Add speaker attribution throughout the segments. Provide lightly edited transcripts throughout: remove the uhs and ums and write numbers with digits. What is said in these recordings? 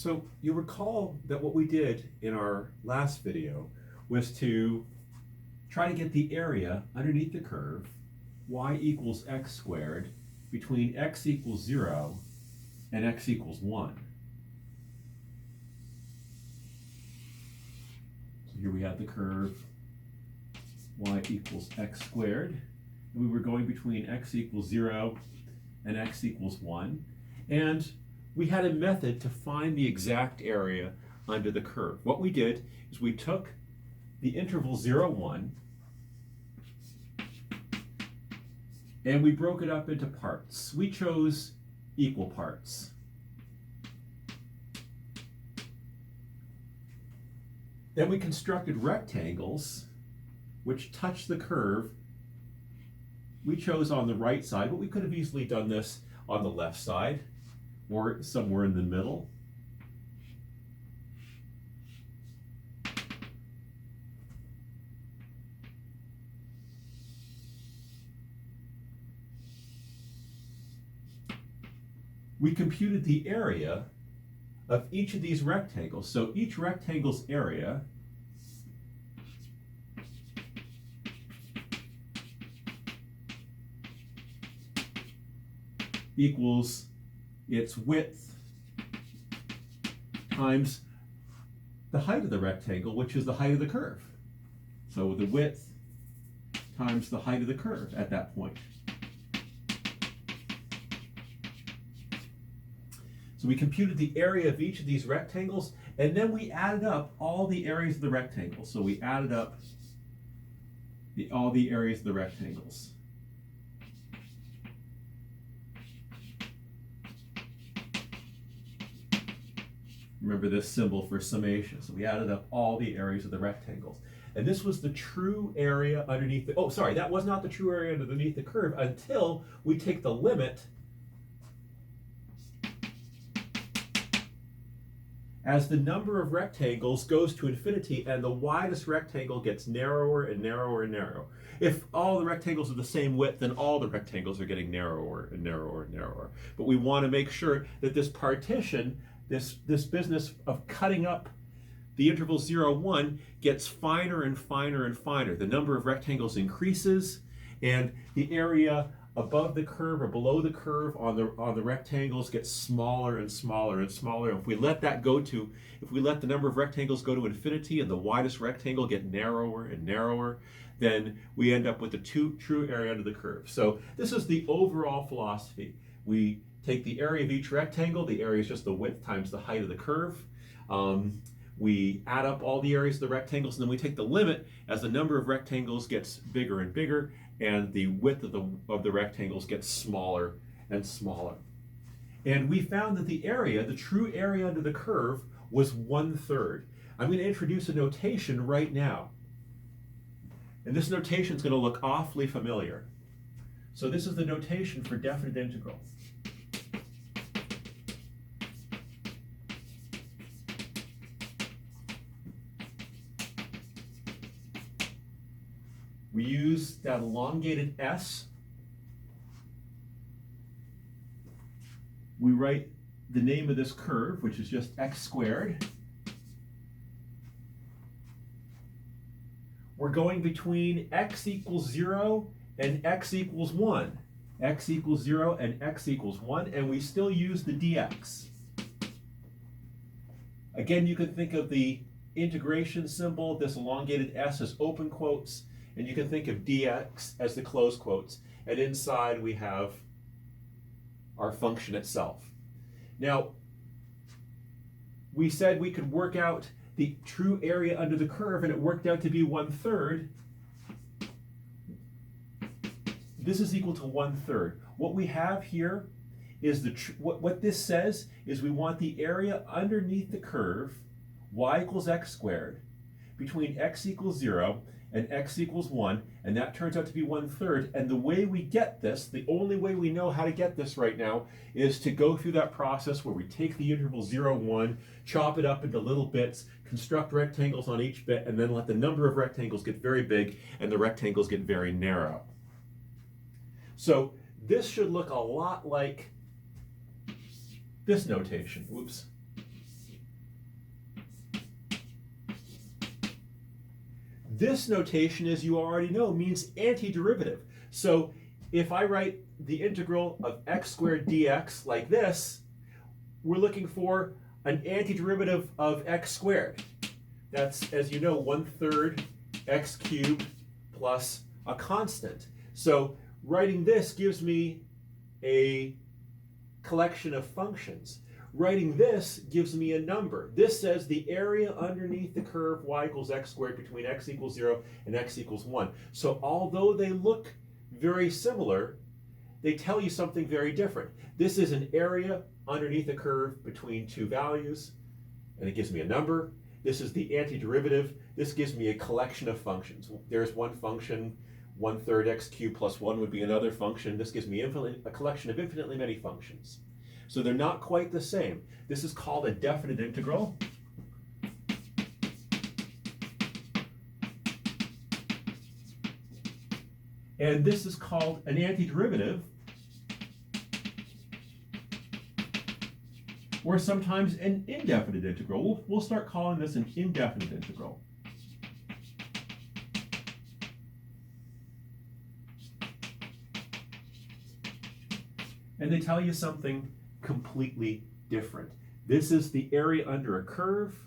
Speaker 1: So you recall that what we did in our last video was to try to get the area underneath the curve, y equals x squared, between x equals 0 and x equals 1. So here we have the curve y equals x squared, and we were going between x equals 0 and x equals 1. And we had a method to find the exact area under the curve. What we did is we took the interval 0, 1, and we broke it up into parts. We chose equal parts. Then we constructed rectangles which touch the curve. We chose on the right side, but we could have easily done this on the left side or somewhere in the middle. We computed the area of each of these rectangles. So each rectangle's area equals its width times the height of the rectangle, which is the height of the curve. So the width times the height of the curve at that point. So we computed the area of each of these rectangles, and then we added up all the areas of the rectangle. So we added up all the areas of the rectangles. Remember this symbol for summation. So we added up all the areas of the rectangles. And this was the true area underneath the, oh, sorry, that was not the true area underneath the curve until we take the limit as the number of rectangles goes to infinity and the widest rectangle gets narrower and narrower and narrower. If all the rectangles are the same width, then all the rectangles are getting narrower and narrower and narrower. But we want to make sure that this partition, this business of cutting up the interval 0, 1 gets finer and finer and finer. The number of rectangles increases, and the area above the curve or below the curve on the rectangles gets smaller and smaller and smaller. And if we let the number of rectangles go to infinity and the widest rectangle get narrower and narrower, then we end up with the true area under the curve. So this is the overall philosophy. We take the area of each rectangle. The area is just the width times the height of the curve. We add up all the areas of the rectangles, and then we take the limit as the number of rectangles gets bigger and bigger, and the width of the rectangles gets smaller and smaller. And we found that the area, the true area under the curve, was 1/3. I'm going to introduce a notation right now. And this notation is going to look awfully familiar. So this is the notation for definite integral. We use that elongated S. We write the name of this curve, which is just x squared. We're going between x equals 0 and x equals 1. X equals 0 and x equals 1, and we still use the dx. Again, you can think of the integration symbol, this elongated S, as open quotes, and you can think of dx as the close quotes. And inside we have our function itself. Now, we said we could work out the true area under the curve, and it worked out to be 1/3. This is equal to 1/3. What we have here is what this says is we want the area underneath the curve, y equals x squared, between x equals 0 and x equals 1, and that turns out to be 1/3. And the way we get this, the only way we know how to get this right now, is to go through that process where we take the interval 0, 1, chop it up into little bits, construct rectangles on each bit, and then let the number of rectangles get very big and the rectangles get very narrow. So this should look a lot like this notation. Oops. This notation, as you already know, means antiderivative. So if I write the integral of x squared dx like this, we're looking for an antiderivative of x squared. That's, as you know, 1/3 x cubed plus a constant. So writing this gives me a collection of functions. Writing this gives me a number. This says the area underneath the curve y equals x squared between x equals 0 and x equals 1. So although they look very similar, they tell you something very different. This is an area underneath a curve between two values, and it gives me a number. This is the antiderivative. This gives me a collection of functions. There's one function, 1/3 x cubed plus 1 would be another function. This gives me a collection of infinitely many functions. So they're not quite the same. This is called a definite integral. And this is called an antiderivative, or sometimes an indefinite integral. We'll start calling this an indefinite integral. And they tell you something completely different. This is the area under a curve.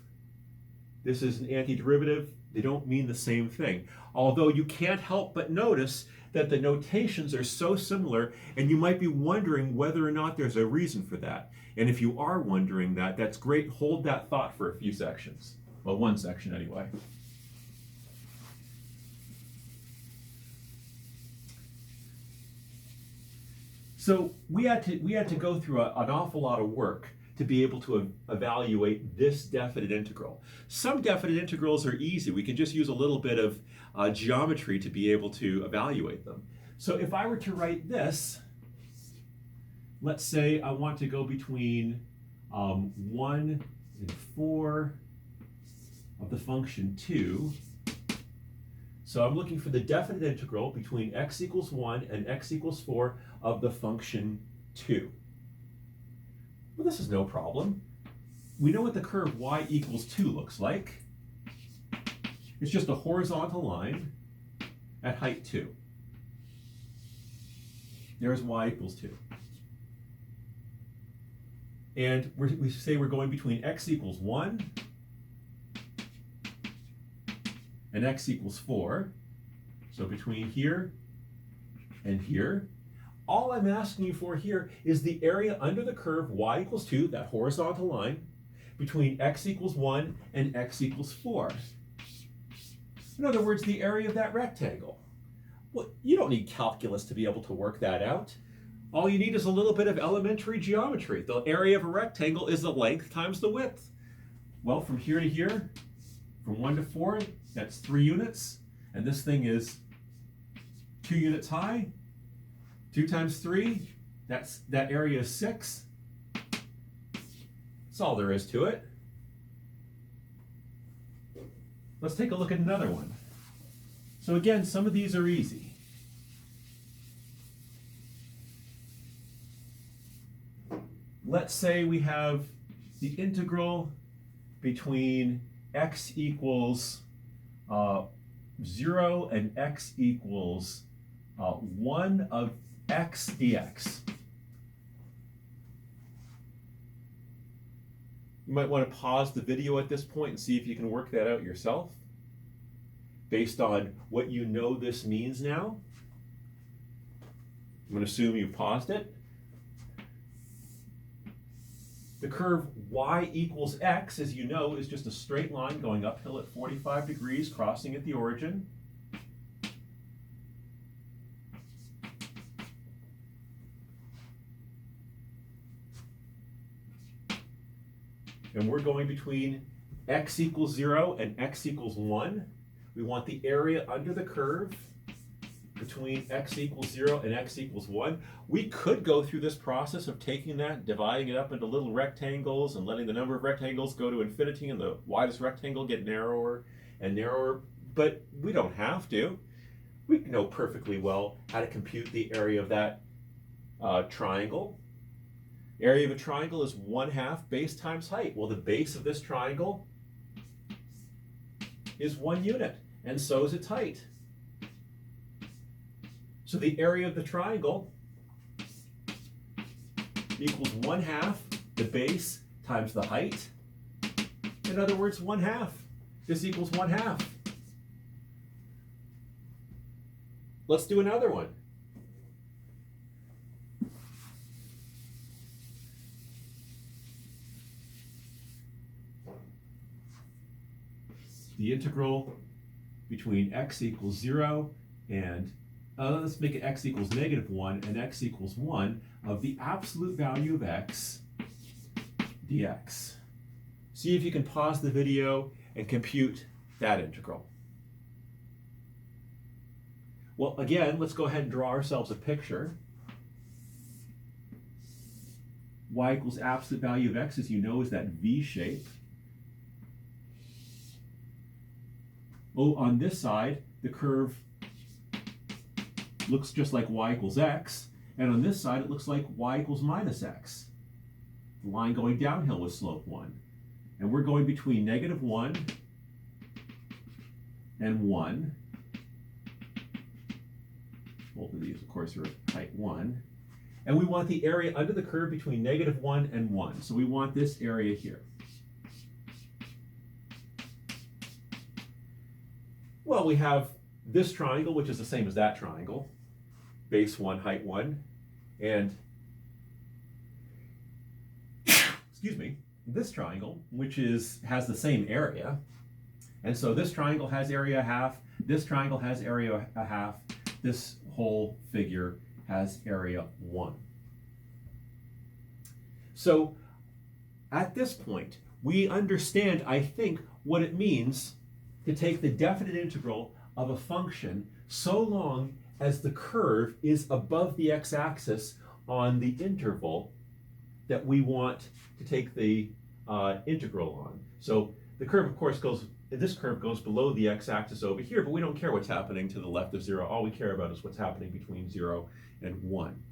Speaker 1: This is an antiderivative. They don't mean the same thing. Although you can't help but notice that the notations are so similar, and you might be wondering whether or not there's a reason for that. And if you are wondering that, that's great. Hold that thought for a few sections. Well, one section anyway. So we had to go through an awful lot of work to be able to evaluate this definite integral. Some definite integrals are easy. We can just use a little bit of geometry to be able to evaluate them. So if I were to write this, let's say I want to go between 1 and 4 of the function 2. So I'm looking for the definite integral between x equals 1 and x equals 4 of the function 2. Well, this is no problem. We know what the curve y equals 2 looks like. It's just a horizontal line at height 2. There's y equals 2. And we say we're going between x equals 1 and x equals 4. So between here and here. All I'm asking you for here is the area under the curve y equals 2, that horizontal line, between x equals 1 and x equals 4. In other words, the area of that rectangle. Well, you don't need calculus to be able to work that out. All you need is a little bit of elementary geometry. The area of a rectangle is the length times the width. Well, from here to here, from 1 to 4, that's 3 units. And this thing is 2 units high. 2 times 3, that area is 6. That's all there is to it. Let's take a look at another one. So again, some of these are easy. Let's say we have the integral between x equals 0 and x equals 1 of x dx. You might want to pause the video at this point and see if you can work that out yourself based on what you know this means now. I'm going to assume you've paused it. The curve y equals x, as you know, is just a straight line going uphill at 45 degrees, crossing at the origin. And we're going between x equals 0 and x equals 1. We want the area under the curve between x equals 0 and x equals 1. We could go through this process of taking that, dividing it up into little rectangles and letting the number of rectangles go to infinity and the widest rectangle get narrower and narrower, but we don't have to. We know perfectly well how to compute the area of that triangle. Area of a triangle is 1/2 base times height. Well, the base of this triangle is 1 unit. and so is its height. So the area of the triangle equals 1/2 the base times the height. In other words, 1/2. This equals 1/2. Let's do another one. The integral between x equals 0 and let's make it x equals -1 and x equals 1 of the absolute value of x dx. See if you can pause the video and compute that integral. Well, again, let's go ahead and draw ourselves a picture. Y equals absolute value of x, as you know, is that V shape. Oh, on this side, the curve looks just like y equals x, and on this side, it looks like y equals -x. The line going downhill with slope 1. And we're going between -1 and 1. Both of these, of course, are height 1. And we want the area under the curve between -1 and 1. So we want this area here. Well, we have this triangle, which is the same as that triangle. Base 1, height 1. And, excuse me, this triangle, which has the same area. And so this triangle has area 1/2. This triangle has area 1/2. This whole figure has area 1. So at this point, we understand, I think, what it means to take the definite integral of a function so long as the curve is above the x-axis on the interval that we want to take the integral on. So the curve, of course, this curve goes below the x-axis over here, but we don't care what's happening to the left of 0. All we care about is what's happening between 0 and 1.